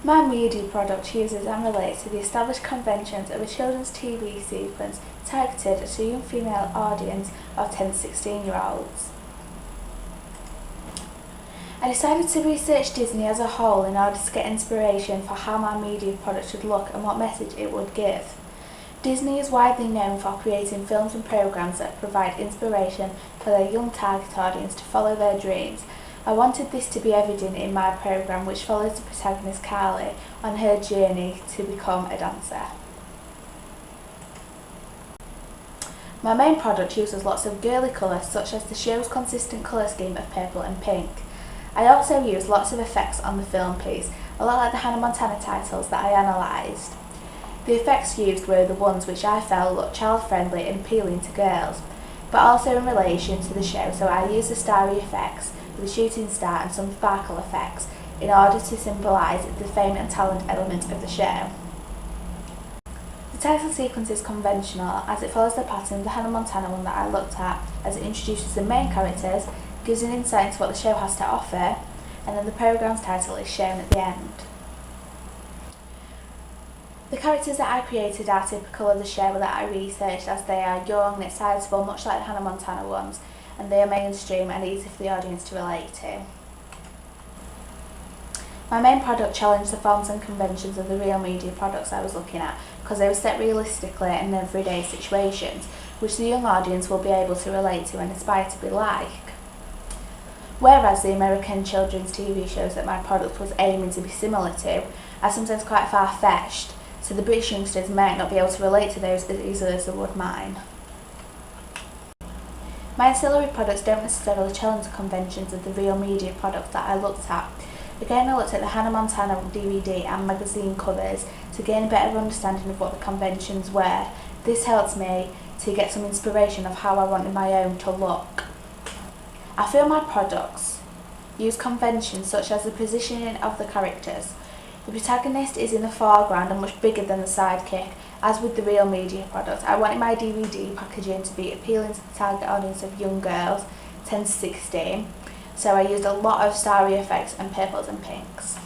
My media product uses and relates to the established conventions of a children's TV sequence targeted at a young female audience of 10 to 16-year-olds. I decided to research Disney as a whole in order to get inspiration for how my media product should look and what message it would give. Disney is widely known for creating films and programs that provide inspiration for their young target audience to follow their dreams. I wanted this to be evident in my program, which follows the protagonist Carly on her journey to become a dancer. My main product uses lots of girly colours, such as the show's consistent colour scheme of purple and pink. I also use lots of effects on the film piece, a lot like the Hannah Montana titles that I analysed. The effects used were the ones which I felt looked child-friendly and appealing to girls, but also in relation to the show, so I used the starry effects with a shooting star and some sparkle effects in order to symbolise the fame and talent element of the show. The title sequence is conventional as it follows the pattern of the Hannah Montana one that I looked at, as it introduces the main characters, gives an insight into what the show has to offer, and then the programme's title is shown at the end. The characters that I created are typical of the show that I researched, as they are young, excitable, much like the Hannah Montana ones, and they are mainstream and easy for the audience to relate to. My main product challenged the forms and conventions of the real media products I was looking at, because they were set realistically in everyday situations, which the young audience will be able to relate to and aspire to be like. Whereas the American children's TV shows that my product was aiming to be similar to are sometimes quite far-fetched, so the British youngsters might not be able to relate to those as easily as they would mine. My ancillary products don't necessarily challenge the conventions of the real media products that I looked at. Again, I looked at the Hannah Montana DVD and magazine covers to gain a better understanding of what the conventions were. This helped me to get some inspiration of how I wanted my own to look. I feel my products use conventions such as the positioning of the characters. The protagonist is in the foreground and much bigger than the sidekick. As with the real media product, I wanted my DVD packaging to be appealing to the target audience of young girls, 10 to 16, so I used a lot of starry effects and purples and pinks.